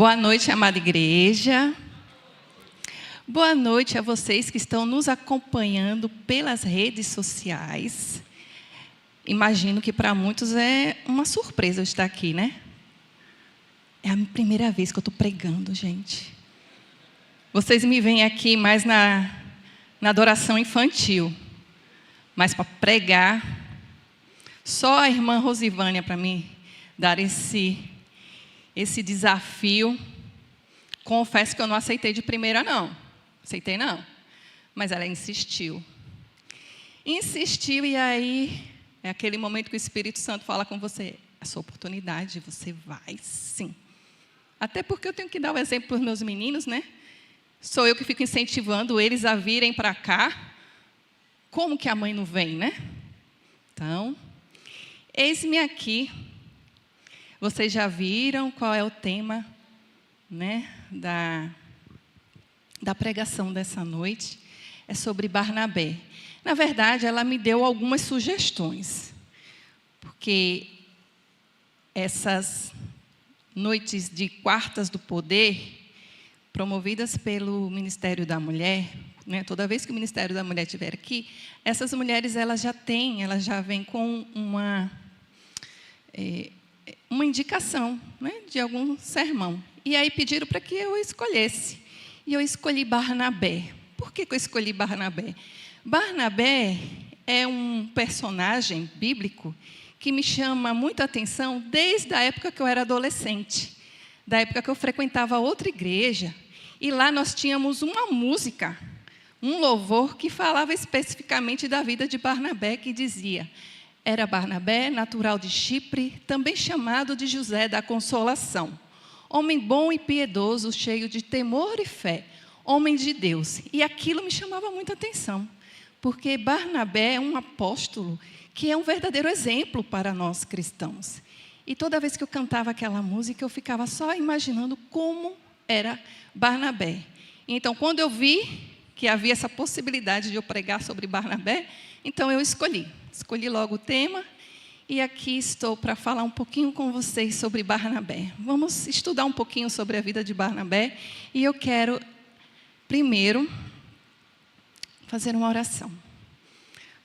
Boa noite, amada igreja. Boa noite a vocês que estão nos acompanhando pelas redes sociais. Imagino que para muitos é uma surpresa eu estar aqui, né? É a primeira vez que eu estou pregando, gente. Vocês me veem aqui mais na adoração infantil. Mas para pregar, só a irmã Rosivânia para mim dar esse desafio. Confesso que eu não aceitei de primeira, não. Aceitei, não. Mas ela insistiu. Insistiu, e aí é aquele momento que o Espírito Santo fala com você. A sua oportunidade, você vai sim. Até porque eu tenho que dar o exemplo para os meus meninos, né? Sou eu que fico incentivando eles a virem para cá. Como que a mãe não vem, né? Então, eis-me aqui. Vocês já viram qual é o tema, né, da pregação dessa noite? É sobre Barnabé. Na verdade, ela me deu algumas sugestões, porque essas noites de quartas do poder, promovidas pelo Ministério da Mulher, né, toda vez que o Ministério da Mulher estiver aqui, essas mulheres elas já vêm com uma indicação, né, de algum sermão. E aí pediram para que eu escolhesse. E eu escolhi Barnabé. Por que eu escolhi Barnabé? Barnabé é um personagem bíblico que me chama muita atenção desde a época que eu era adolescente. Da época que eu frequentava outra igreja. E lá nós tínhamos uma música, um louvor que falava especificamente da vida de Barnabé, que dizia: era Barnabé, natural de Chipre, também chamado de José da Consolação. Homem bom e piedoso, cheio de temor e fé, homem de Deus. E aquilo me chamava muita atenção, porque Barnabé é um apóstolo que é um verdadeiro exemplo para nós cristãos. E toda vez que eu cantava aquela música, eu ficava só imaginando como era Barnabé. Então, quando eu vi que havia essa possibilidade de eu pregar sobre Barnabé, então eu escolhi logo o tema, e aqui estou para falar um pouquinho com vocês sobre Barnabé. Vamos estudar um pouquinho sobre a vida de Barnabé, e eu quero, primeiro, fazer uma oração.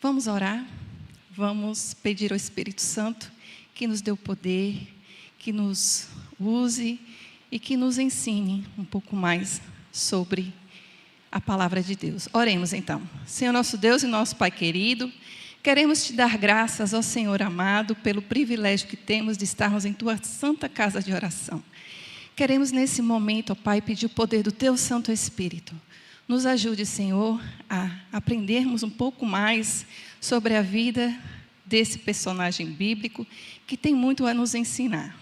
Vamos orar, vamos pedir ao Espírito Santo que nos dê o poder, que nos use e que nos ensine um pouco mais sobre a palavra de Deus. Oremos então. Senhor nosso Deus e nosso Pai querido, queremos te dar graças ao Senhor amado pelo privilégio que temos de estarmos em tua santa casa de oração. Queremos nesse momento, ó Pai, pedir o poder do teu Santo Espírito. Nos ajude, Senhor, a aprendermos um pouco mais sobre a vida desse personagem bíblico que tem muito a nos ensinar.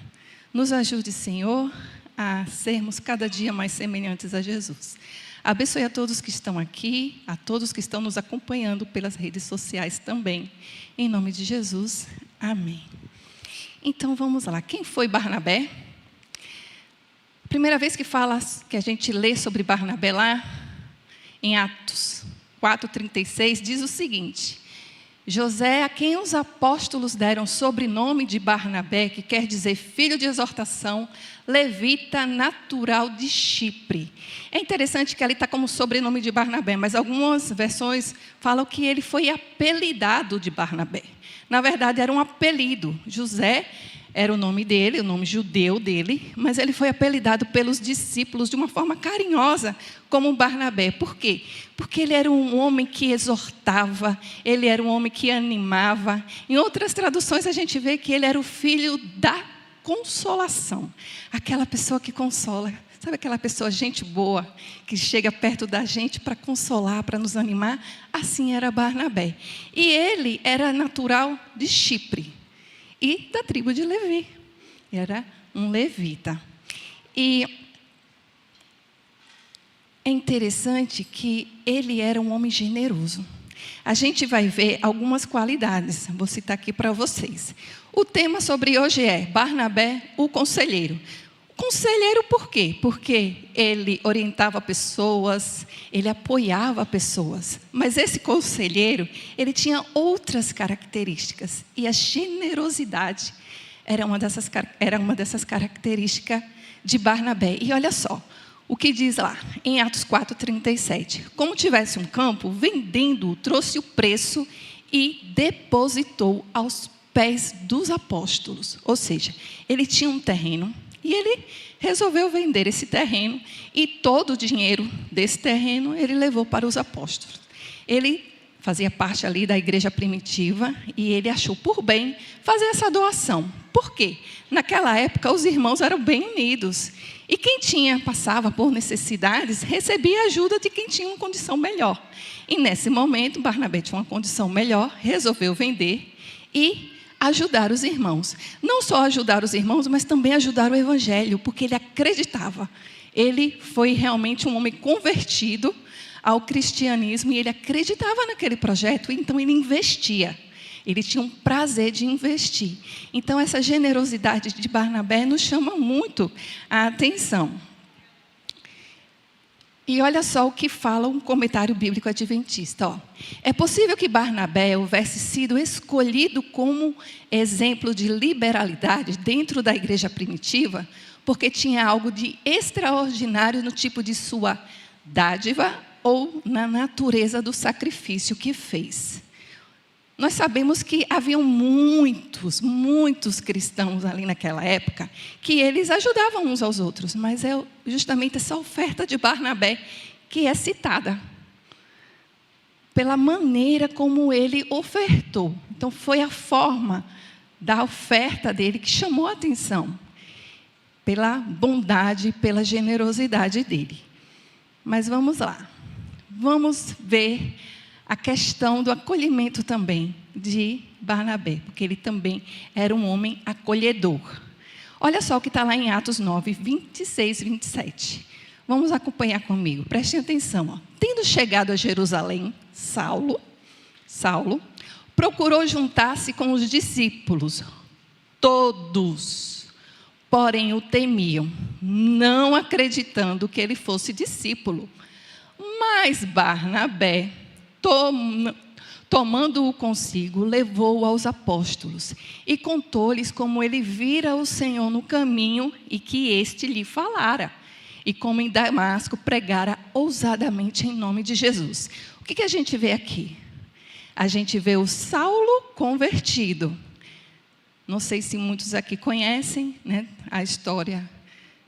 Nos ajude, Senhor, a sermos cada dia mais semelhantes a Jesus. Abençoe a todos que estão aqui, a todos que estão nos acompanhando pelas redes sociais também. Em nome de Jesus, amém. Então vamos lá. Quem foi Barnabé? Primeira vez que a gente lê sobre Barnabé lá, em Atos 4:36, diz o seguinte: José, a quem os apóstolos deram sobrenome de Barnabé, que quer dizer filho de exortação, levita natural de Chipre. É interessante que ali está como sobrenome de Barnabé, mas algumas versões falam que ele foi apelidado de Barnabé. Na verdade, era um apelido. José era o nome dele, o nome judeu dele, mas ele foi apelidado pelos discípulos de uma forma carinhosa como Barnabé. Por quê? Porque ele era um homem que exortava, ele era um homem que animava. Em outras traduções a gente vê que ele era o filho da consolação. Aquela pessoa que consola. Sabe aquela pessoa, gente boa, que chega perto da gente para consolar, para nos animar? Assim era Barnabé. E ele era natural de Chipre e da tribo de Levi. Era um levita. E é interessante que ele era um homem generoso. A gente vai ver algumas qualidades, vou citar aqui para vocês. O tema sobre hoje é Barnabé, o conselheiro. Conselheiro por quê? Porque ele orientava pessoas, ele apoiava pessoas. Mas esse conselheiro, ele tinha outras características. E a generosidade era uma dessas características de Barnabé. E olha só, o que diz lá, em Atos 4:37. Como tivesse um campo, vendendo-o, trouxe o preço e depositou aos pés dos apóstolos. Ou seja, ele tinha um terreno e ele resolveu vender esse terreno e todo o dinheiro desse terreno ele levou para os apóstolos. Ele fazia parte ali da igreja primitiva e ele achou por bem fazer essa doação. Por quê? Naquela época os irmãos eram bem unidos e quem passava por necessidades recebia ajuda de quem tinha uma condição melhor. E nesse momento Barnabé tinha uma condição melhor, resolveu vender e ajudar os irmãos. Não só ajudar os irmãos, mas também ajudar o evangelho, porque ele acreditava. Ele foi realmente um homem convertido ao cristianismo e ele acreditava naquele projeto, então ele investia. Ele tinha um prazer de investir. Então essa generosidade de Barnabé nos chama muito a atenção. E olha só o que fala um comentário bíblico adventista. Ó. É possível que Barnabé houvesse sido escolhido como exemplo de liberalidade dentro da igreja primitiva, porque tinha algo de extraordinário no tipo de sua dádiva ou na natureza do sacrifício que fez. Nós sabemos que haviam muitos cristãos ali naquela época que eles ajudavam uns aos outros, mas é justamente essa oferta de Barnabé que é citada pela maneira como ele ofertou. Então foi a forma da oferta dele que chamou a atenção, pela bondade, pela generosidade dele. Mas vamos lá, vamos ver a questão do acolhimento também de Barnabé, porque ele também era um homem acolhedor. Olha só o que está lá em Atos 9, 26 e 27. Vamos acompanhar comigo, prestem atenção. Ó. Tendo chegado a Jerusalém, Saulo procurou juntar-se com os discípulos, todos, porém o temiam, não acreditando que ele fosse discípulo. Mas Barnabé, tomando-o consigo, levou-o aos apóstolos e contou-lhes como ele vira o Senhor no caminho e que este lhe falara, e como em Damasco pregara ousadamente em nome de Jesus. O que a gente vê aqui? A gente vê o Saulo convertido. Não sei se muitos aqui conhecem, né, a história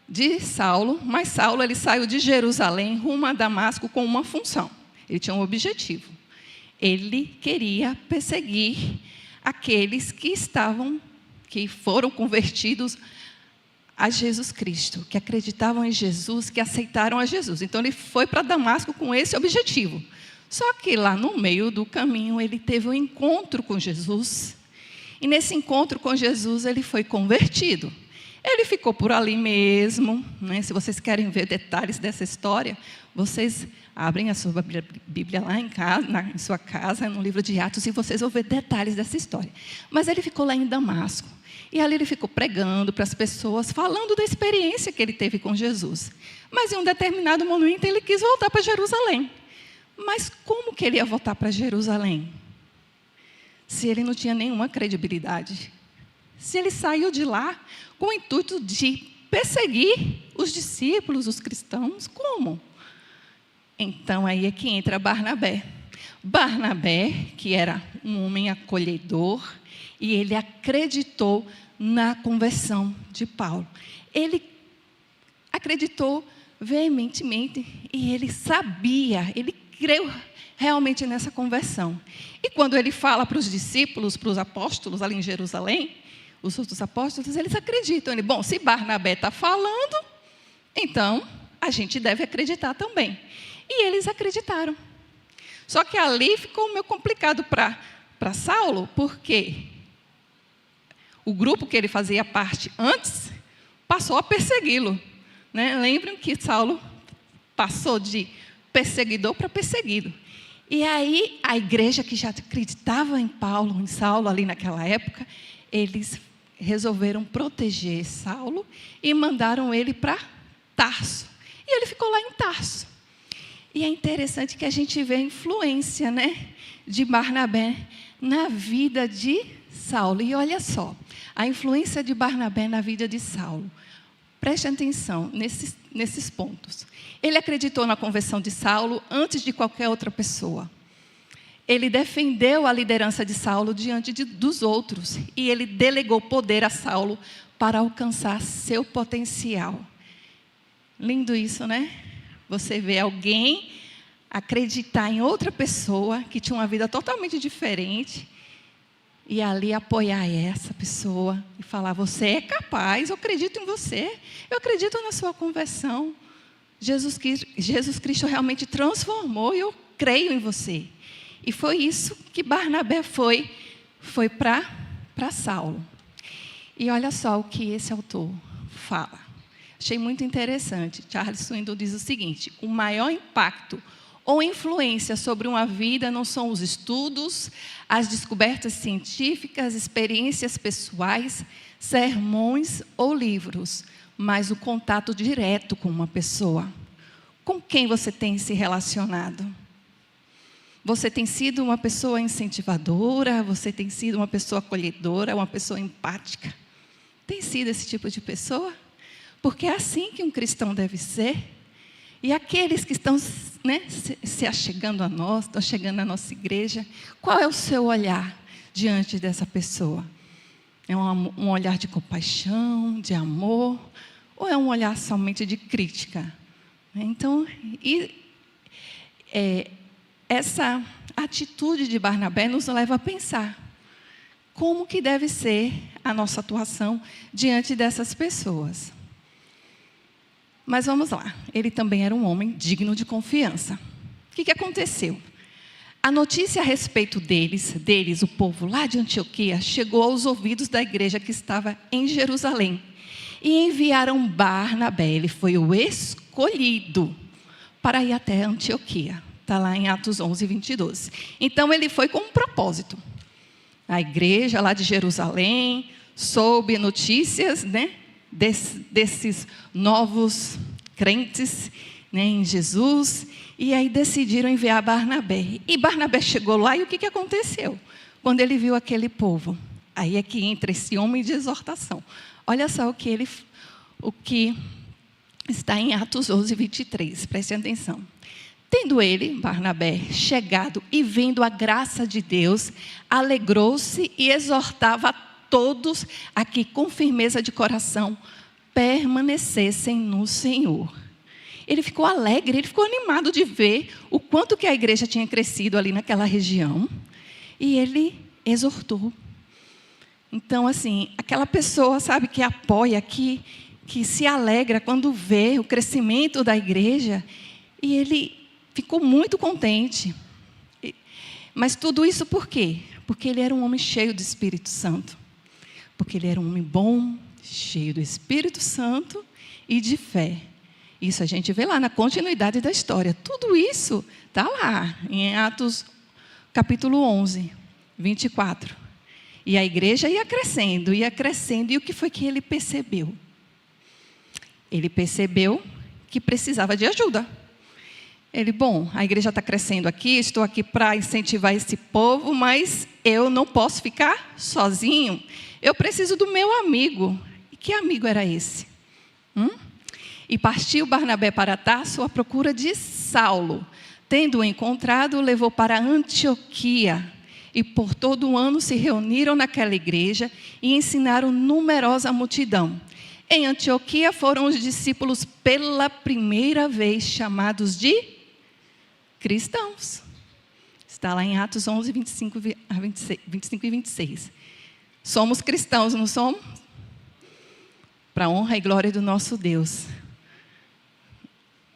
de Saulo, mas Saulo ele saiu de Jerusalém rumo a Damasco com uma função. Ele tinha um objetivo. Ele queria perseguir aqueles que foram convertidos a Jesus Cristo, que acreditavam em Jesus, que aceitaram a Jesus. Então ele foi para Damasco com esse objetivo. Só que lá no meio do caminho ele teve um encontro com Jesus. E nesse encontro com Jesus ele foi convertido. Ele ficou por ali mesmo, né? Se vocês querem ver detalhes dessa história, vocês abrem a sua Bíblia lá em casa, em sua casa, no livro de Atos, e vocês vão ver detalhes dessa história. Mas ele ficou lá em Damasco. E ali ele ficou pregando para as pessoas, falando da experiência que ele teve com Jesus. Mas em um determinado momento ele quis voltar para Jerusalém. Mas como que ele ia voltar para Jerusalém? Se ele não tinha nenhuma credibilidade. Se ele saiu de lá com o intuito de perseguir os discípulos, os cristãos, como? Então aí é que entra Barnabé. Barnabé, que era um homem acolhedor, e ele acreditou na conversão de Paulo. Ele acreditou veementemente e ele sabia, ele creu realmente nessa conversão. E quando ele fala para os discípulos, para os apóstolos ali em Jerusalém, os outros apóstolos, eles acreditam. Bom, se Barnabé está falando, então a gente deve acreditar também. E eles acreditaram. Só que ali ficou meio complicado para Saulo, porque o grupo que ele fazia parte antes passou a persegui-lo. Né? Lembram que Saulo passou de perseguidor para perseguido. E aí a igreja que já acreditava em Paulo, em Saulo ali naquela época, eles resolveram proteger Saulo e mandaram ele para Tarso. E ele ficou lá em Tarso. E é interessante que a gente vê a influência, né, de Barnabé na vida de Saulo. E olha só, a influência de Barnabé na vida de Saulo. Preste atenção nesses pontos. Ele acreditou na conversão de Saulo antes de qualquer outra pessoa. Ele defendeu a liderança de Saulo diante dos outros. E ele delegou poder a Saulo para alcançar seu potencial. Lindo isso, né? Você vê alguém acreditar em outra pessoa que tinha uma vida totalmente diferente e ali apoiar essa pessoa e falar: você é capaz, eu acredito em você, eu acredito na sua conversão. Jesus Cristo realmente transformou e eu creio em você. E foi isso que Barnabé foi para Saulo. E olha só o que esse autor fala. Achei muito interessante. Charles Swindoll diz o seguinte: o maior impacto ou influência sobre uma vida não são os estudos, as descobertas científicas, experiências pessoais, sermões ou livros, mas o contato direto com uma pessoa. Com quem você tem se relacionado? Você tem sido uma pessoa incentivadora? Você tem sido uma pessoa acolhedora, uma pessoa empática? Tem sido esse tipo de pessoa? Porque é assim que um cristão deve ser. E aqueles que estão, né, se achegando a nós, estão chegando à nossa igreja, qual é o seu olhar diante dessa pessoa? É um olhar de compaixão, de amor, ou é um olhar somente de crítica? Então, essa atitude de Barnabé nos leva a pensar como que deve ser a nossa atuação diante dessas pessoas. Mas vamos lá, ele também era um homem digno de confiança. O que aconteceu? A notícia a respeito deles, o povo lá de Antioquia, chegou aos ouvidos da igreja que estava em Jerusalém. E enviaram Barnabé, ele foi o escolhido, para ir até Antioquia. Está lá em Atos 11, 20 e 12. Então ele foi com um propósito. A igreja lá de Jerusalém soube notícias, né, desses novos crentes, né, em Jesus, e aí decidiram enviar Barnabé. E Barnabé chegou lá e o que aconteceu? Quando ele viu aquele povo, aí é que entra esse homem de exortação. Olha só o que está em Atos 11, 23, prestem atenção. Tendo ele, Barnabé, chegado e vendo a graça de Deus, alegrou-se e exortava a todos a que com firmeza de coração permanecessem no Senhor. Ele ficou alegre, ele ficou animado de ver o quanto que a igreja tinha crescido ali naquela região. E ele exortou. Então, assim, aquela pessoa, sabe, que apoia, que se alegra quando vê o crescimento da igreja, e ele ficou muito contente. Mas tudo isso por quê? Porque ele era um homem cheio do Espírito Santo. Porque ele era um homem bom, cheio do Espírito Santo e de fé. Isso a gente vê lá na continuidade da história. Tudo isso está lá em Atos capítulo 11, 24. E a igreja ia crescendo. E o que foi que ele percebeu? Ele percebeu que precisava de ajuda. A igreja está crescendo aqui, estou aqui para incentivar esse povo, mas eu não posso ficar sozinho. Eu preciso do meu amigo. E que amigo era esse? E partiu Barnabé para Tarso à procura de Saulo. Tendo-o encontrado, o levou para Antioquia. E por todo o ano se reuniram naquela igreja e ensinaram numerosa multidão. Em Antioquia foram os discípulos pela primeira vez chamados de cristãos. Está lá em Atos 11, 25 e 26. Somos cristãos, não somos? Para a honra e glória do nosso Deus.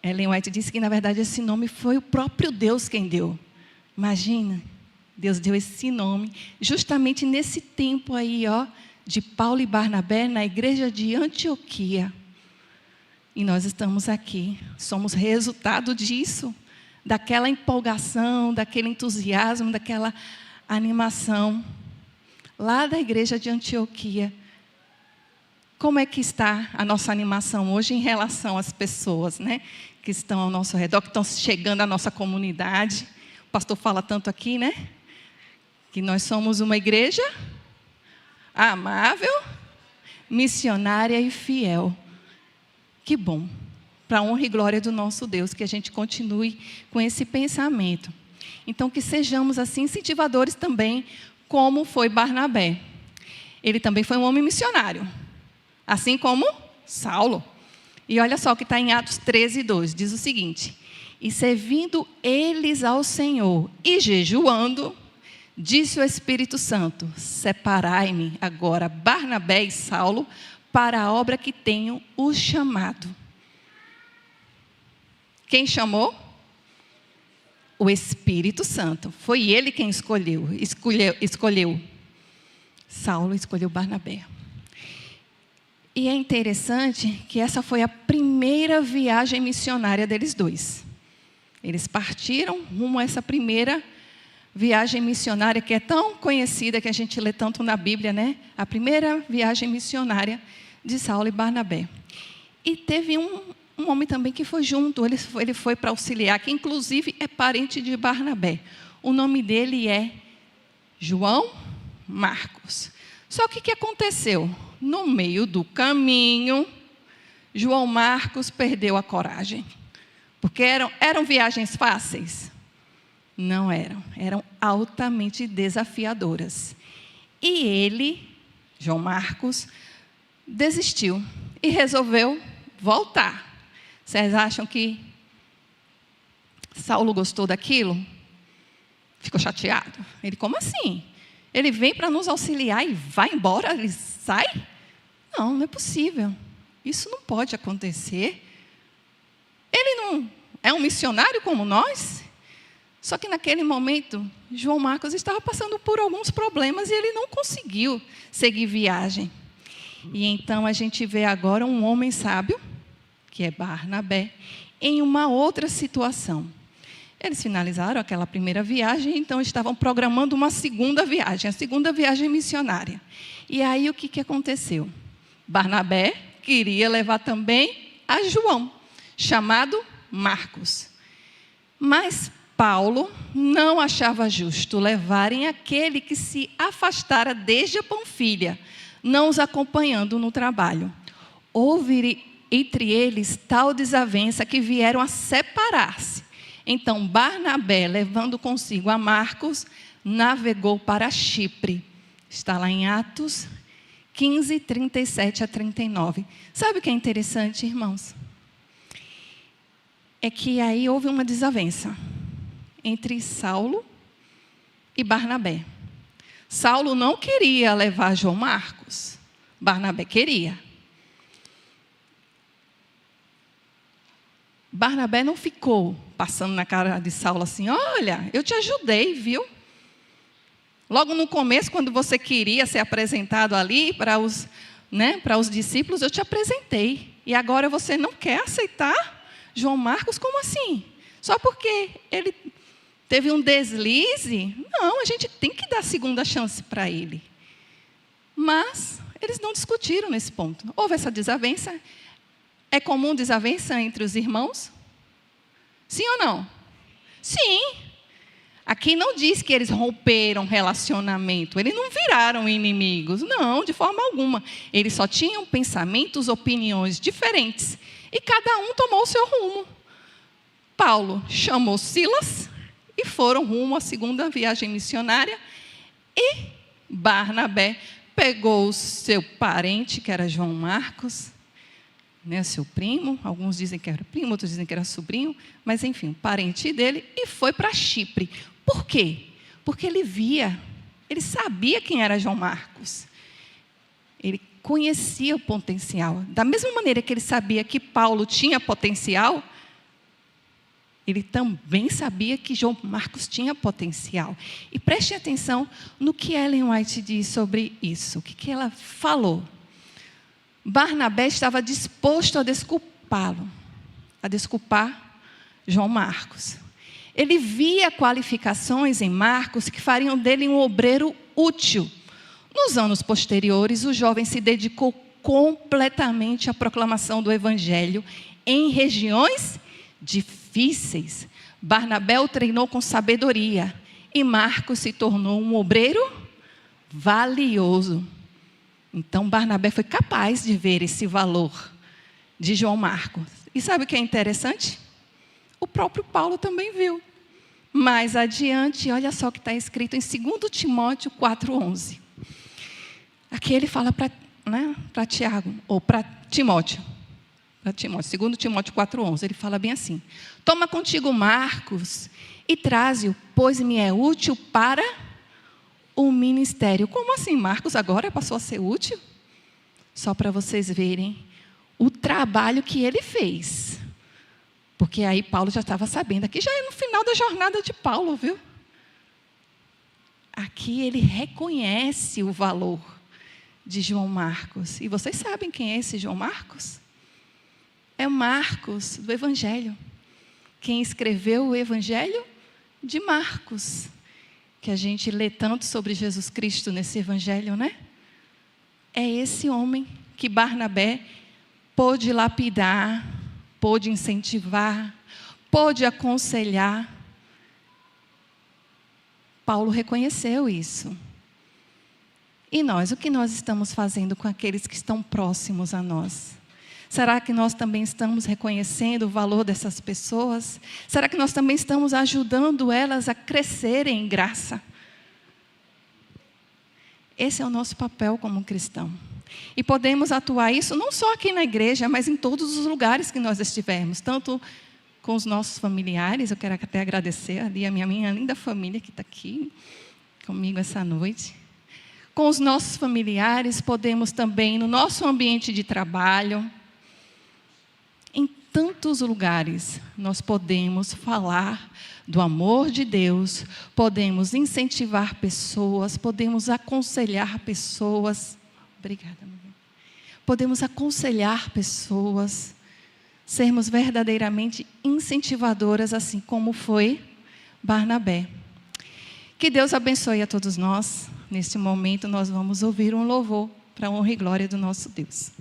Ellen White disse que, na verdade, esse nome foi o próprio Deus quem deu. Imagina, Deus deu esse nome justamente nesse tempo aí, de Paulo e Barnabé na igreja de Antioquia. E nós estamos aqui, somos resultado disso, daquela empolgação, daquele entusiasmo, daquela animação, lá da igreja de Antioquia. Como é que está a nossa animação hoje em relação às pessoas, né, que estão ao nosso redor, que estão chegando à nossa comunidade? O pastor fala tanto aqui, né, que nós somos uma igreja amável, missionária e fiel. Que bom. Para a honra e glória do nosso Deus, que a gente continue com esse pensamento. Então, que sejamos assim incentivadores também, como foi Barnabé. Ele também foi um homem missionário, assim como Saulo. E olha só o que está em Atos 13:2, diz o seguinte: e servindo eles ao Senhor e jejuando, disse o Espírito Santo: separai-me agora Barnabé e Saulo para a obra que tenho os chamado. Quem chamou? O Espírito Santo. Foi ele quem escolheu. Saulo escolheu Barnabé. E é interessante que essa foi a primeira viagem missionária deles dois. Eles partiram rumo a essa primeira viagem missionária, que é tão conhecida, que a gente lê tanto na Bíblia, né? A primeira viagem missionária de Saulo e Barnabé. E teve um homem também que foi junto, ele foi para auxiliar, que inclusive é parente de Barnabé. O nome dele é João Marcos. Só que o que aconteceu? No meio do caminho, João Marcos perdeu a coragem. Porque eram viagens fáceis? Não eram altamente desafiadoras. E ele, João Marcos, desistiu e resolveu voltar. Vocês acham que Saulo gostou daquilo? Ficou chateado. Ele, como assim? Ele vem para nos auxiliar e vai embora? Ele sai? Não, não é possível. Isso não pode acontecer. Ele não é um missionário como nós? Só que naquele momento, João Marcos estava passando por alguns problemas e ele não conseguiu seguir viagem. E então a gente vê agora um homem sábio, que é Barnabé, em uma outra situação. Eles finalizaram aquela primeira viagem, então estavam programando uma segunda viagem, a segunda viagem missionária. E aí o que aconteceu? Barnabé queria levar também a João, chamado Marcos. Mas Paulo não achava justo levarem aquele que se afastara desde a Panfilha, não os acompanhando no trabalho. Houve entre eles tal desavença que vieram a separar-se. Então Barnabé, levando consigo a Marcos, navegou para Chipre. Está lá em Atos 15, 37 a 39. Sabe o que é interessante, irmãos? É que aí houve uma desavença entre Saulo e Barnabé. Saulo não queria levar João Marcos, Barnabé queria. Barnabé não ficou passando na cara de Saulo assim: olha, eu te ajudei, viu? Logo no começo, quando você queria ser apresentado ali para os discípulos, eu te apresentei. E agora você não quer aceitar João Marcos? Como assim? Só porque ele teve um deslize? Não, a gente tem que dar segunda chance para ele. Mas eles não discutiram nesse ponto. Houve essa desavença. É comum desavença entre os irmãos? Sim ou não? Sim. Aqui não diz que eles romperam relacionamento. Eles não viraram inimigos. Não, de forma alguma. Eles só tinham pensamentos, opiniões diferentes. E cada um tomou o seu rumo. Paulo chamou Silas e foram rumo à segunda viagem missionária. E Barnabé pegou o seu parente, que era João Marcos, seu primo, alguns dizem que era primo, outros dizem que era sobrinho, mas enfim, parente dele, e foi para Chipre. Por quê? Porque ele sabia quem era João Marcos. Ele conhecia o potencial. Da mesma maneira que ele sabia que Paulo tinha potencial, ele também sabia que João Marcos tinha potencial. E preste atenção no que Ellen White diz sobre isso. O que ela falou? Barnabé estava disposto a desculpá-lo, a desculpar João Marcos. Ele via qualificações em Marcos que fariam dele um obreiro útil. Nos anos posteriores, o jovem se dedicou completamente à proclamação do Evangelho em regiões difíceis. Barnabé o treinou com sabedoria e Marcos se tornou um obreiro valioso. Então, Barnabé foi capaz de ver esse valor de João Marcos. E sabe o que é interessante? O próprio Paulo também viu. Mais adiante, olha só o que está escrito em 2 Timóteo 4,11. Aqui ele fala para Tiago, ou para Timóteo. 2 Timóteo 4,11, ele fala bem assim: toma contigo Marcos e traze-o, pois me é útil para o ministério. Como assim, Marcos agora passou a ser útil? Só para vocês verem o trabalho que ele fez. Porque aí Paulo já estava sabendo. Aqui já é no final da jornada de Paulo, viu? Aqui ele reconhece o valor de João Marcos. E vocês sabem quem é esse João Marcos? É Marcos do Evangelho. Quem escreveu o Evangelho de Marcos. Que a gente lê tanto sobre Jesus Cristo nesse Evangelho, né? É esse homem que Barnabé pôde lapidar, pôde incentivar, pôde aconselhar. Paulo reconheceu isso. E nós, o que nós estamos fazendo com aqueles que estão próximos a nós? Será que nós também estamos reconhecendo o valor dessas pessoas? Será que nós também estamos ajudando elas a crescerem em graça? Esse é o nosso papel como cristão. E podemos atuar isso não só aqui na igreja, mas em todos os lugares que nós estivermos. Tanto com os nossos familiares, eu quero até agradecer ali a minha linda família que está aqui comigo essa noite. Com os nossos familiares, podemos também no nosso ambiente de trabalho. Em tantos lugares, nós podemos falar do amor de Deus, podemos incentivar pessoas, podemos aconselhar pessoas. Obrigada, meu bem. Podemos aconselhar pessoas, sermos verdadeiramente incentivadoras, assim como foi Barnabé. Que Deus abençoe a todos nós. Neste momento, nós vamos ouvir um louvor para a honra e glória do nosso Deus.